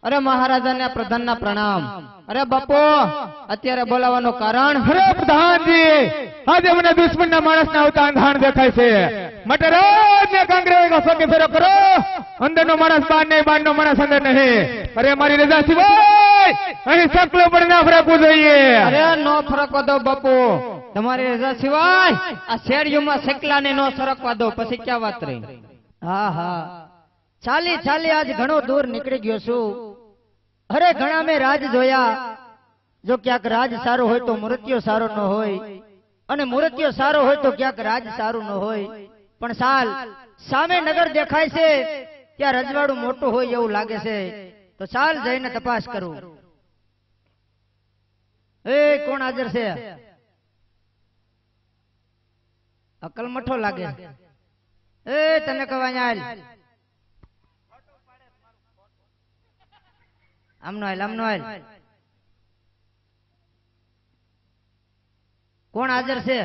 અરે મહારાજાને પ્રધાનના પ્રણામ. અરે બાપુ અત્યારે બોલાવાનું કારણ? અરે પ્રધાનજી, આજે મને દુશ્મનના માણસના આવતા અંધાણ દેખાય છે. માટે રોજ ને કાંગરે સોકે ફેરો કરો. અંદરનો માણસ બહાર નહીં, બહારનો માણસ અંદર નહીં. અરે મારી રજા સિવાય અહીં સકલો પણ ના ફરકવું જોઈએ. અરે નો ફરકવા દો બાપુ, તમારી રજા સિવાય આ શેરીઓમાં સકલાને નો સરકવા દો, પછી ક્યાં વાત રહી? હા હા, ચાલી ચાલી આજ ઘણો દૂર નીકળી ગયો છું. અરે ઘણા મેં રાજ જોયા. જો ક્યાંક રાજ સારો હોય તો મૃત્યુ સારો ન હોય, અને મૃત્યુ સારો હોય તો ક્યાંક રાજ સારું ન હોય. પણ સાલ સામે નગર દેખાય છે, ત્યાં રજવાડું મોટું હોય એવું લાગે છે. તો ચાલ જઈને તપાસ કરું. એ કોણ હાજર છે? અકલ મઠો લાગે. એ તને કહેવાય હાલ, આમનો હાલ, આમનો હાલ. કોણ હાજર છે?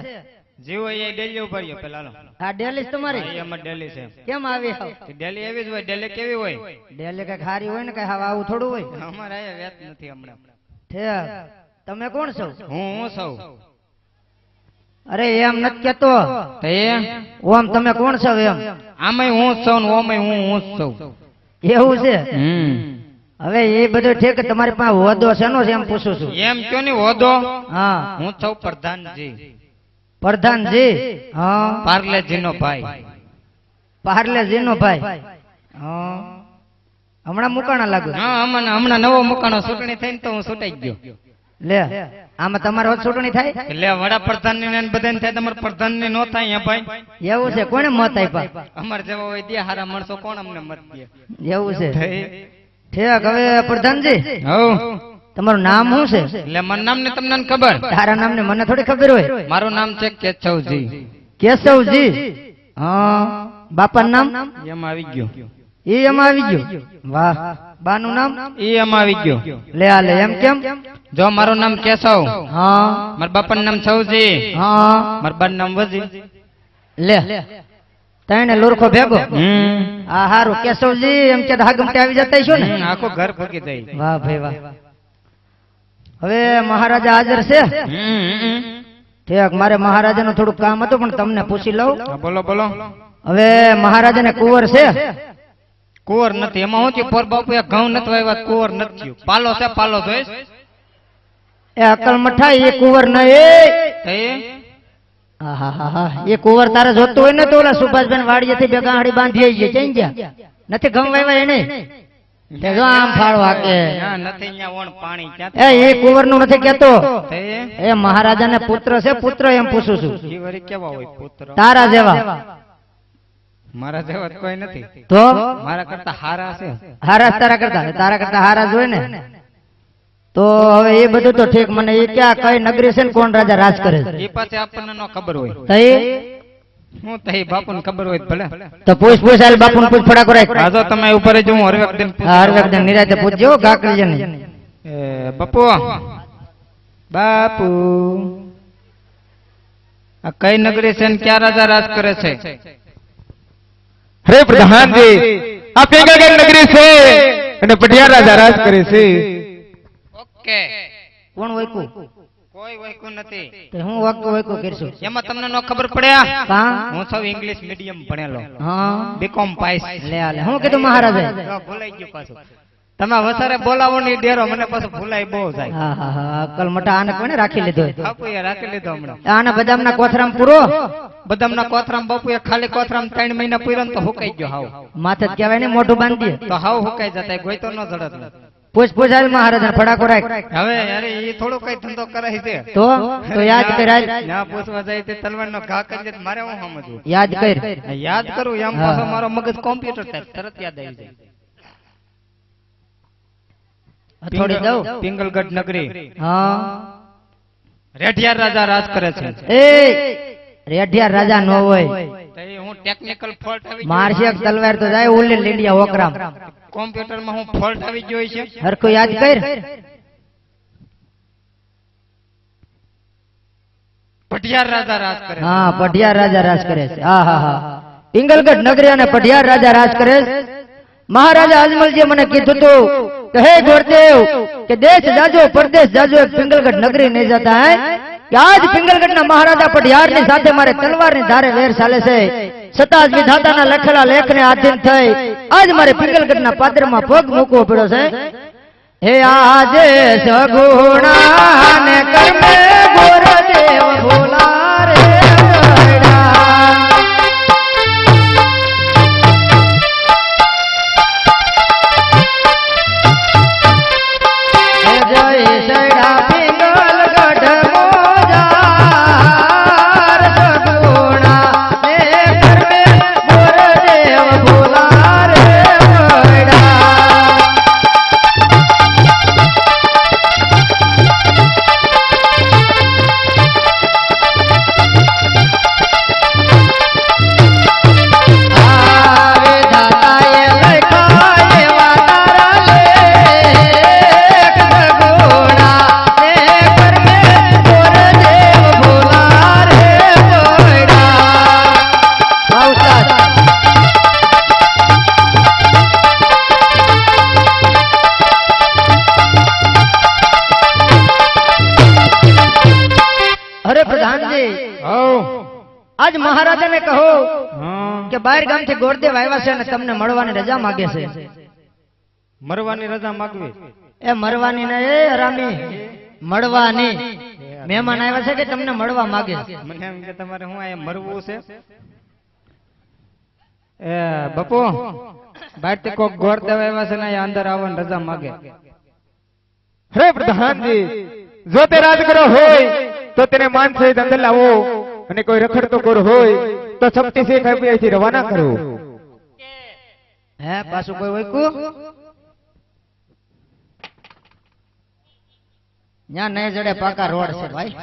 જીવો એ ડેલી ઉપર ગયો પેલાનો. આ ડેલી તમારી? એમાં ડેલી છે. કેમ આવી? ડેલી એવી જ હોય. ડેલી કેવી હોય? ડેલી કઈ ખારી હોય ને, કઈ આવું થોડું હોય. અમારે અહીંયા વેત નથી હમણાં. ઠેક, તમે કોણ છો? હું સૌ. અરે એમ નથી કેતો. તો એ ઓમ તમે કોણ છો એમ? આમાંય હું જ સૌ ને ઓમાંય હું જ સૌ. એવું છે? હવે એ બધું ઠીક. તમારી પાસે હોદ્દો શેનો છે એમ પૂછું છું. એમ કયો ને હોદો? હા, હું સૌ પ્રધાનજી. પ્રધાનજી? હા, પાર્લેજી નો ભાઈ. પાર્લેજી નો ભાઈ? હા, હમણાં મુકાણા લાગુ. હા, હમણાં નવો મુકાણો ચૂંટણી થઈને તો હું છૂટાઈ ગયો. લે, આમાં તમારે હોત ચૂંટણી થાય? એટલે વડાપ્રધાન ની બધાને થાય, તમારે પ્રધાન ની નો થાય ભાઈ. એવું છે? કોને મત આપ્યા? અમારે જેવા હોય દે હારા માણસો, કોણ અમને મત દે? એવું છે? ઠીક. હવે પ્રધાનજી, તમારું નામ શું છે? એટલે મારું નામ ને તમને ખબર? તારા નામ ને મને થોડી ખબર હોય. મારું નામ છે કેશવજી. કેશવજી? હા. બાપાનું નામ? એમાં આવી ગયો. એ એમાં આવી ગયો? વાહ. બાનું નામ? એ એમાં આવી ગયો. લે આ લે, એમ કેમ? જો મારું નામ કેશવ. હા. મારા બાપાનું નામ સૌજી. હા. મારા બાનું નામ વજી. લે, તને લુરખો ભેગો. આ હારું. કેશવજી એમ કે હાગમટે આવી જતા છો ને? આખો ઘર ભગી જાય. વાહ ભાઈ વાહ. હવે મહારાજા હાજર છે? ઠીક. મારે મહારાજાનું થોડું કામ હતું, પણ તમને પૂછી લઉં. બોલો બોલો. હવે મહારાજાને કુંવર છે? કુંવર નથી. એમાં હું થયું? પોર બાપુ એ ઘઉં નથી વાવ્યા, કુંવર નથી થયું. પાલો છે, પાલો જોઈશ. એ અકલ મઠાઈ, એ કુંવર નહીં. એ કુંવર તારે જોતું હોય ને તો ઓલા સુભાષબેન વાડીએથી ભેગા હાડી બાંધી આવી છે. ક્યાં ગયા? નથી ઘઉં વાવ્યા એને? જો આમ ફાળો હાકે. નથી અહીંયા ઓણ પાણી ક્યાં? એ કુંવર નું નથી કેતો. તે એ મહારાજાને પુત્ર છે? પુત્ર એમ પૂછું છું. ઈ વળી કેવા હોય પુત્ર? તારા જેવા. મારા જેવા તો કોઈ નથી. તો મારા કરતા હારા છે. હારા તારા કરતા? તારા કરતા હારા જ હોય ને. તો હવે એ બધું તો ઠીક. મને એ ક્યાં કઈ નગરી છે ને કોણ રાજા રાજ કરે છે એ પાસે આપણને ન ખબર હોય. તઈ હું તઈ બાપુને ખબર હોય ભલે. તો પૂછ પૂછ હાલ, બાપુને પૂછ ફડાકો રાખ. આ જો તમે ઉપર જ હું હરવેક દિન હરવેક દિન નિરાતે પૂછજો ગાકરી ને. એ બાપુ, બાપુ આ કઈ નગરી છે ને ક્યાં રાજા રાજ કરે છે? અરે પ્રધાનજી, આ પેગાગઢ નગરી છે અને પટિયા રાજા રાજ કરે છે. ઓકે. કોણ વૈકું? કોઈ વૈકું નથી. તે હું વાકું વૈકું કરશું? એમાં તમને નો ખબર પડ્યા? કા? હું સૌ ઇંગ્લિશ મીડિયમ ભણેલો. હા. BCom pass. લે આલે. હું કીધું મહારાજે? ભૂલાઈ ગયું પાછું. તમે વસારે બોલાવો ની ડેરો, મને પાછું ભૂલાઈ બહુ જાય. હા હા હા. અકલ મટા આને કોને રાખી લીધો? બાપુએ રાખી લીધો હમણાં. આને બદામના કોથરામ પૂરો. બદામના કોથરામ બાપુએ ખાલી કોથરામ 3 મહિના પૂર્યો ને તો હુકાઈ ગયો હાવ. માથે જ કહેવાય ને, મોઢું બાંધી દે તો હાવ હુકાઈ જતા, ગોઈ તો ન જડત. પૂછ પૂછ હાલ મહારાજા ફડાકો રાખ. હવે અરે એ થોડું કઈ ધંધો કરાય છે. તો યાદ કર હાલ. ના પૂછવા જાય તે તલવારનો ઘા કરી દે, મારે હું સમજવું? યાદ કર. યાદ કરું એમ પાછો મારો મગજ કોમ્પ્યુટર ટાઈપ તરત યાદ આવી જાય. થોડી દઉં. પિંગલગઢ નગરી. હા. રેઢિયાર રાજા રાજ કરે છે. એ રેઢિયાર રાજા નો હોય. તો એ હું ટેકનિકલ ફોલ્ટ આવી ગયો. મારશેક તલવાર તો જાય ઉલ્લે લીડિયા ઓકરામ. કોમ્પ્યુટર માં હું ફોલ્ટ આવી ગયો છે. હરખું યાદ કર. પટિયાર રાજા રાજ કરે. હા, પટિયાર રાજા રાજ કરે છે. હા હા હા. પિંગલગઢ નગરી અને પટિયાર રાજા રાજ કરે છે. મહારાજા અજમલજીએ મને કીધું તું કે હે ગોરદેવ કે દેશ જાજો પરદેશ જાજો એક પિંગલગઢ નગરી નહીં જતા હે કે આજ પિંગલગઢના મહારાજા પઢિયારની સાથે મારે તલવારની ધારે વેર ચાલે છે છતાં જ વિધાતાના લખેલા લેખને આધીન થઈ આજ મારે પિંગલગઢના પાદરમાં પગ મૂકવો પડ્યો છે હે આજે સગુણા ને કર્મે ગોરદેવ ભોલા રે આજ મહારાજાને કહો કે બહાર ગામથી ગોરદેવ આવ્યા છે અને તમને મળવાની રજા માંગે છે મરવાની રજા માંગવી એ મરવાની ને એ હરામી મળવાની મહેમાન આવ્યા છે કે તમને મળવા માંગે છે મને એમ કે તમારે હું અહીંયા મરવું છે એ બપુ બારથી કોક ગોરદેવ આવ્યા છે ને અહીંયા અંદર આવવાની રજા માંગે હરે પ્રધાનજી જો તે રાજગરો હોય તો તેને માન સહિત અંદર લાવો અને કોઈ રખડતો ગોર હોય તો સપ્તી શેખ અહીંથી રવાના કરો હે પાછું કોઈ ઓયકું ન્યા નહીં જડે પાકા રોડ છે ભાઈ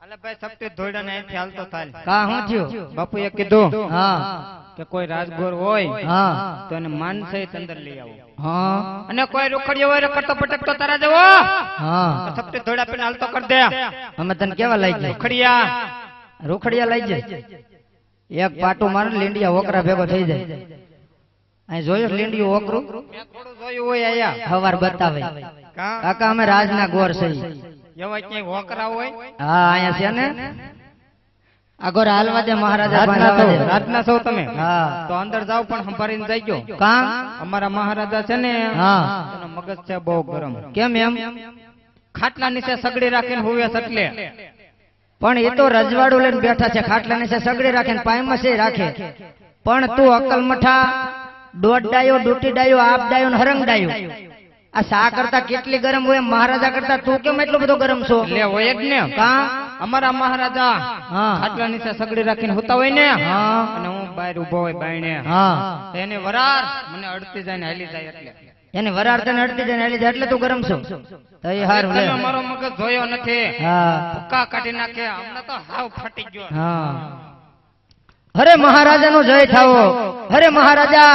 અલે ભાઈ સપ્તી ધોઈડા ને અહીંથી હાલતો થાય કા હું થયું બાપુએ કીધું હા કે કોઈ રાજગોર હોય હા તો એને માન સહિત અંદર લઈ આવો હા અને કોઈ રૂખડિયો હોય રખડતો પટકતો તારા જેવો હા સપ્તી ધોઈડા પીને હાલતો કરી દે અમે તને કેવા લઈ જાય રૂખડિયા રૂખડિયા લઈ જાય એક પાટું મારે લીંડિયા ઓકરા ભેગો થઈ જાય અહીં જોયું લીંડિયું ઓકરું મેં થોડું જોયું હોય આયા હવાર બતાવે કા કાકા અમે રાજના ગોર છે એવા ક્યાંય હોકરા હોય હા અહીંયા છે ને આગળ હાલવા દે મહારાજા પાસે રાતના આવવા દે. સૌ રાતના સૌ તમે હા તો અંદર જાવ પણ સંભાળીને જઈજો કા અમારા મહારાજા છે ને હા એનો મગજ છે બહુ ગરમ કેમ એમ ખાટલા નીચે સગડી રાખીને હુવે છે એટલે પણ એ તો રજવાડું લઈને બેઠા છે ખાટલા નીચે સગડી રાખે ને પાયમાં છે રાખે પણ તું અકલ મઠા દોઢ ડાયો ડૂટી ડાયો આપ ડાયો ને હરંગ ડાયો આ શા કરતા કેટલી ગરમ હોય મહારાજા કરતા તું કેમ એટલો બધો ગરમ છો લે હોય જ ને કા અમારા મહારાજા હા ખાટલા નીચે સગડી રાખીને હુતા હોય ને હા અને હું બહાર ઉભો હોય બાયણે હા તો એને વરાર મને અડતી જાય ને હાલી જાય એટલે એને વરાળ તને અડતી જાય ને હાલી જાય એટલે તું ગરમ છો તો એ હારું લે તમે મારો મગજ જોયો નથી હા ભૂકા કાઢી નાખે હમણાં તો હાવ ફાટી ગયો હા હરે મહારાજા નો જય થાવો હરે મહારાજા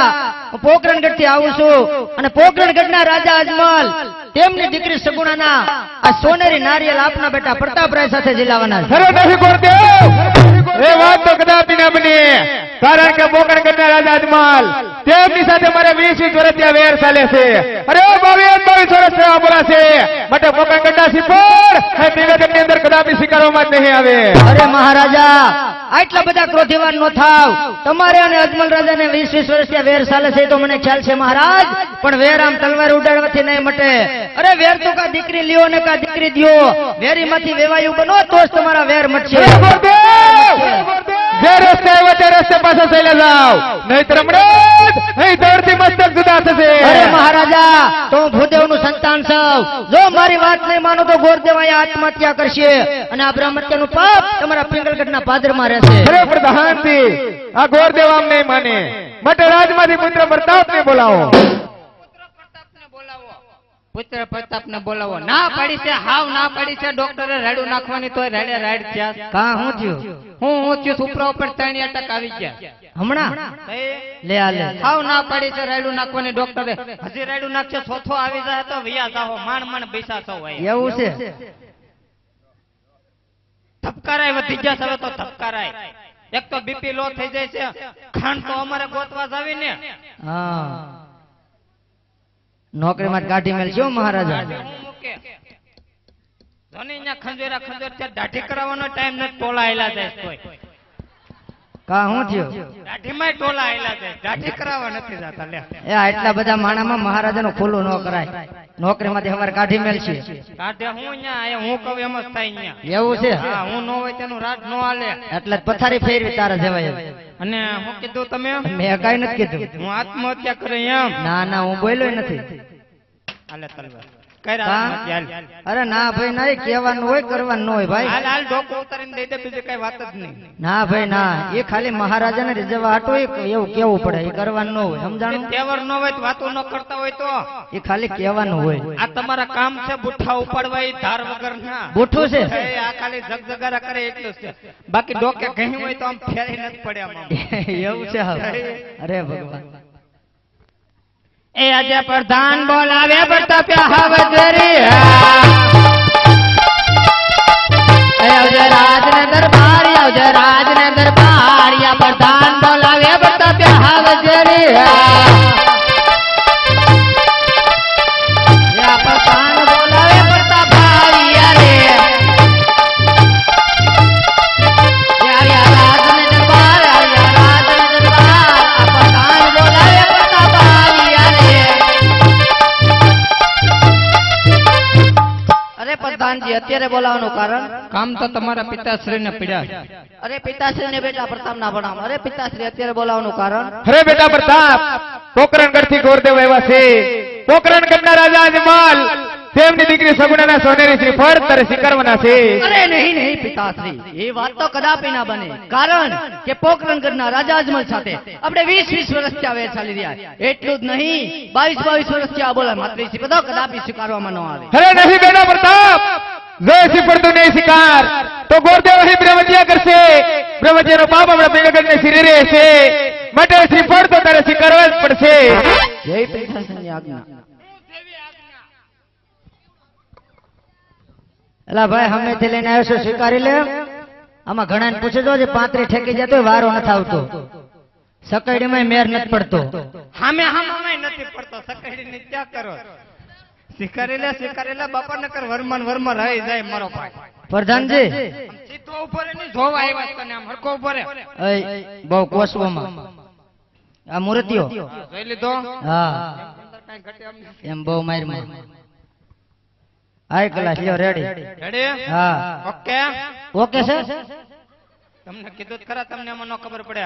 હું પોકરણગઢ થી આવું છું અને પોકરણગઢ ના રાજા અજમલ તેમની દીકરી સગુણાના આ સોનેરી નારિયેલ આપના બેટા પ્રતાપરાય સાથે જીલાવાના છે. હરે નહીં ગોરદેવ એ વાત તો કદાપી ના બની કારણ કે પોકરણગઢના રાજા અજમલ તેમની સાથે મારે 20 વર્ષ ત્યાં વેર ચાલે છે અરે 22 વર્ષ સેવા બોલા છે માટે પોકરણગઢના સિપોર એ પિંગલગઢની અંદર કદાપી સ્વીકારવામાં જ નહીં આવે અરે મહારાજા આટલા બધા ક્રોધીવાન નો થાવ તમારે અને અજમલ રાજાને 20 વર્ષ ત્યાં વેર ચાલે છે એ તો મને ખ્યાલ છે મહારાજ પણ વેર આમ તલવાર ઉડાડવાથી નહીં મટે અરે વેર તો કા દીકરી લ્યો ને કા દીકરી દ્યો વેરીમાંથી વેવાયું બનો તો જ તમારા વેર મટશે હરે ગોરદેવ જે રસ્તે આવ્યા તે રસ્તે પાછા ચાલ્યા જાવ નહીંતર હમણાં અહીં દોડથી મસ્તક જુદા થશે અરે મહારાજા તો હું ભૂદેવનું સંતાન છું જો મારી વાત નહીં માનો તો ગોરદેવ અહીંયા આત્મહત્યા કરશે અને આ બ્રહ્મત્યાનું પાપ તમારા પિંગલગઢના પાદરમાં રહેશે અરે પ્રધાનજી આ ગોરદેવ આમ નહીં માને માટે રાજમાંથી પુત્ર પ્રતાપને બોલાવો પુત્ર પ્રતાપને બોલાવો ના પાડી છે હાવ ના પાડી છે ડોક્ટરે રાડું નાખવાની તોય રાડે રાડ થયા કા હું થયું હું થયું સુપરા ઉપર 3 અટક આવી ગયા હમણાં લે આ લે હાવ ના પાડી છે રાડું નાખવાની ડોક્ટરે હજી રાડું નાખશે ચોથો આવી જાય તો વિયા જાહો માણ માણ બેસા છો એવું છે ધબકારાય વધી ગયા હવે તો ધબકારાય એક તો બીપી લો થઈ જાય છે, ખાંડ તો અમારે ગોતવા જ આવી ને. હા નોકરીમાં જ કાઢી મેલ છો મહારાજા. આજે હું મૂકે જોની અહીંયા ખંજોરા ખંજોર છે, દાઢી કરાવવાનો ટાઈમ નથી, ટોલા આયલા જાય તોય. કા હું થયો દાઢીમાંય ટોલા આયલા જાય, દાઢી કરાવવા નથી જતા લે. એ આટલા બધા માણામાં મહારાજાનું ખુલ્લું ન કરાય. નોકરીમાંથી અમારે કાઢી મેલ છે કાઢે હું અહીંયા આયા, હું કહું એમ જ થાય અહીંયા. એવું છે. હા, હું ન હોય તેનું રાત ન હાલે. એટલે જ પથારી ફેરવી તારા જવાય એમ. અને હું કીધું તમે મેં કઈ નથી કીધું. હું આત્મહત્યા કરે એમ. ના ના હું બોલ્યો નથી. હાલે તલવાર કર્યા આત્મહત્યા હાલ. અરે ના ભાઈ ના એ કહેવાનું હોય કરવાનું ન હોય ભાઈ. હાલ હાલ ડોકો ઉતારીને દઈ દે, બીજી કઈ વાત જ નહીં. ના ભાઈ ના એ ખાલી મહારાજાને રીઝવવા હાટું એવું કેવું પડે. એ કરવાનું ન હોય સમજાણું. તહેવાર ન હોય તો વાતો ન કરતા હોય તો એ ખાલી કહેવાનું હોય. આ તમારા કામ છે બુઠ્ઠા ઉપાડવા, એ ધાર વગર ના. બુઠ્ઠું છે. આ ખાલી જગજગારા કરે એટલું છે, બાકી ડોકે કહ્યું હોય તો આમ ફેરી નથી પડ્યા આમ. એવું છે હવે. અરે ભગવાન એ આજે પ્રધાન બોલાવે બતાપ્યા હાવજરી. આવજે રાજને દરબાર, આવજે રાજને દરબાર, યા પ્રધાન બોલાવે બતાપ્યા હાવજરી. યા પ્રધાન બોલાવે બતા ભાવિયા રે. યા રાજને દરબાર, યા રાજને દરબાર, આ પ્રધાન બોલાવે બતા ભાવિયા રે. અરે પ્રધાનજી અત્યારે બોલાવવાનું કારણ? કામ તો તમારા પિતાશ્રીને પીડ્યા છે. અરે પિતાશ્રી ને બેટા પ્રતાપ ના ભણાવ. અરે પિતાશ્રી અત્યારે બોલાવવાનું કારણ? અરે બેટા પ્રતાપ, પોકરણગઢ થી ગોરદેવ આવ્યા છે. પોકરણગઢના રાજા અજમલ તેમની દીકરી સગુણાના સોનેરી શ્રીફળ તારે સ્વીકારવાના છે. અરે નહીં નહીં પિતાશ્રી, એ વાત તો કદાપી ના બને. કારણ કે પોકરણગઢના રાજા અજમલ સાથે આપણે 20-20 વર્ષથી આ વેર ચાલી રહ્યા. એટલું જ નહીં 22-22 વર્ષથી આ બોલા માત્રી બધો કદાપી સ્વીકારવામાં ન આવે. અરે નહીં બેટા પ્રતાપ, જો શ્રીફળ તું નહીં સ્વીકાર તો ગોરદેવ અહીં બ્રહ્મત્યા કરશે. બ્રહ્મત્યાનો પાપ આપણા પિંગળગઢને શિરે રહેશે. માટે શ્રીફળ તો તારે સ્વીકારવા જ પડશે. જય પિતાશ્રીની આજ્ઞા. એલા ભાઈ હમેથી લઈને આવ્યો છો, સ્વીકારી લે. આમાં ઘણાને પૂછે તો જે 35 ઠેકી જતો હોય વારો નથી આવતો. સકડીમાં મેર નથી પડતો. હામે હામામાંય નથી પડતો, સકડીને ક્યાં કરો. સ્વીકારી લે બાપા નકર વર્મન વર્મન રહી જાય મારો ભાઈ. પ્રધાનજી આમ સીધો ઉભો રે ને જોવા આવ્યા છે તને, આમ હરખો ઉભો રે. બહુ કોસવામાં આ મૂર્તિઓ જોઈ લીધો? હા કાંઈ ઘટે આમ નથી. એમ બહુ માર માર. હાઈ ક્લાસ લ્યો રેડી. રેડી? હા ઓકે. ઓકે છે. તમને કીધું જ ખરા, તમને એમાં ન ખબર પડે.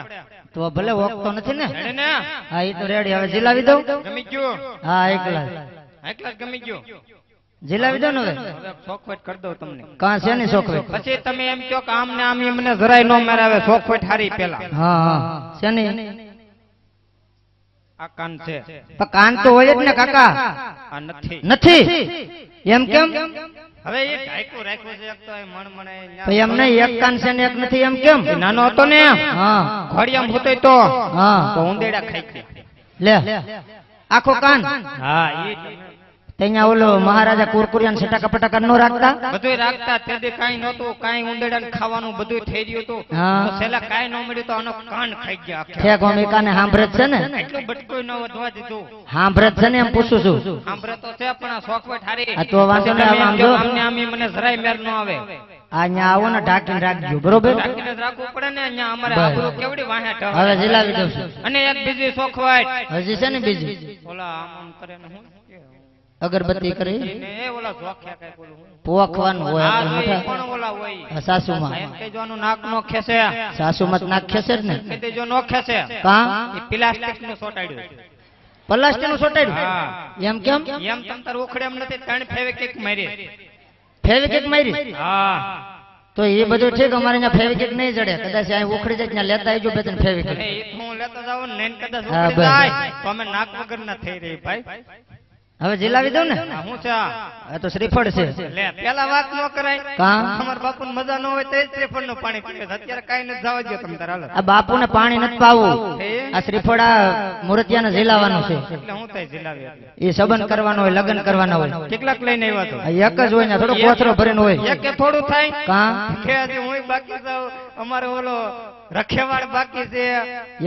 તો ભલે ઓકતો નથી ને. રેડી ને? હા એ તો રેડી. હવે જીલાવી દઉં. ગમી ગયું? હા હાઈ ક્લાસ એકલા જ ગમી ગયું. જીલાવી દો ને હવે. હવે ચોખવટ કરી દઉં તમને. કાં છે ની છોકરી? પછી તમે એમ કહો કે આમ ને આમ ઈ મને જરાય ન મરાવે, ચોખવટ હારી પેલા. હા હા છે ની. આ કાન છે, પણ કાન તો હોય જ ને કાકા. આ નથી. નથી એમ કેમ? હવે એ ઢાંકું રાખ્યું છે, એક તો એ મણમણે ભાઈ એમ નહીં, એક કાન છે ને એક નથી એમ કેમ? એ નાનો હતો ને, હા ઘોડિયામાં ભૂતોય તો હા ઉંદેડા ખાઈ ગયા. લે આખો કાન. હા, ઈ ત્યાં ઓલો મહારાજા કુરકુરિયાને છટાકા પટાકા નો રાખતા? બધુંય રાખતા. તેથી કાંઈ નહોતું, કાંઈ ઉંદેડાને ખાવાનું બધું થઈ ગયું હતું. હા. તો છેલ્લા કાંઈ ન મળ્યું તો આનો કાન ખાઈ ગયા આખા. ઠેક ઓમ ઈ કાને સાંભળે જ છે ને? એટલું બટકું ન વધવા દીધું. સાંભળે જ છે ને એમ પૂછું છું. સાંભળે તો છે પણ આ ચોખવટ હારી. આ તો વાંધો નહીં, તમે એમ આમ કહો, જો. આમને આમ ઈ મને જરાય મેર ન આવે. અહીંયા આવો ને ઢાંકીને રાખજો બરોબર. રાખીને જ રાખવું પડે ને. અહીંયા અમારે બસ. આબરૂ કેવડી વાહે ઢળે. હવે જીલાવી દઉં છું. અને એક બીજી ચોખવટ, હજી છે ને બીજી? ઓલા આમ આમ કરે ને હું અગરબત્તી કરી ને એ ઓલા જોખ્યા કાંઈક ઓલું. પોખવાનું હોય આ આપણે જોઈ મોઢા. પણ ઓલા હોય. આ સાસુમાં. એમ કહેવાનું નાક નો ખેસે. સાસુમાં જ નાખ્યા છે જ ને. કહી દેજો નો ખેસે. કાં? એ પ્લાસ્ટિક નું સોટાડ્યું. પ્લાસ્ટિક નું સોટાડ્યું? હા. એમ કેમ? એમ તમ તાર ઉખડે એમ નથી, 3 ફેવિકિક મારી. ફેવિકિક મારી? હા. તો એ બધું ઠીક, અમારે અહીંયા ફેવિકિક નહીં જડે. કદાચ અહીં ઉખડી જાય ત્યાં લેતા આવજો બે ત્રણ ફેવિકિક. એ હું લેતો જાઉં ને કદાચ હા, ઉખડી બસ. જાય તો અમે નાક વગર ના થઈ રહી ભાઈ. હવે જીલાવી દઉં ને? આ હું છે આ? આ તો શ્રીફળ છે. લે પેલા વાત ન કરાય. કાં? તમારા બાપુને મજા ન હોય તો એ શ્રીફળ નું પાણી પીવે છે. અત્યારે કાંઈ નથી જવા દો તમે તાર હાલો. આ બાપુને પાણી નથી પાવું. આ શ્રીફળ આ મૂર્તિયાને જીલાવાનું છે. એટલે હું થાય જીલાવી એટલે. એ સંબંધ કરવાનો હોય, લગ્ન કરવાના હોય. કેટલાક લઈને આવ્યા તો? આ એક જ હોય ને થોડો કોથરો ભરીને હોય. એક કે થોડું થાય કાં? કે હજી હું બાકી જાઉં અમારે ઓલો રખેવાળ બાકી છે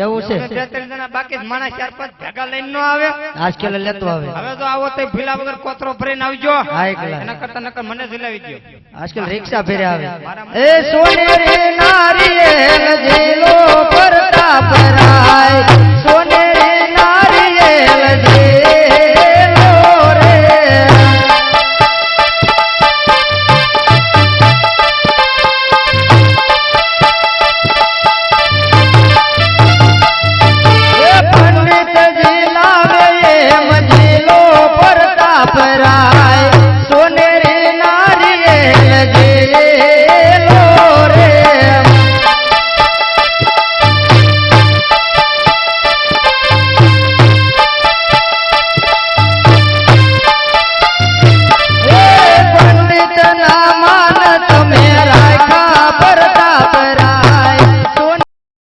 એવું છે 2-3 જણા બાકી છે. માણસ 4-5 ભેગા લઈને નો આવે. આજકાલ લેતો આવે હવે તો આવો તો ભીલા વગર કોતરો ભરીને આવજો. હા, એકલા. એના કરતા નકર મને ઝીલાવી દ્યો. આજકાલ રિક્ષા ફેરે આવે એ સોનેરી નારિયેળ જે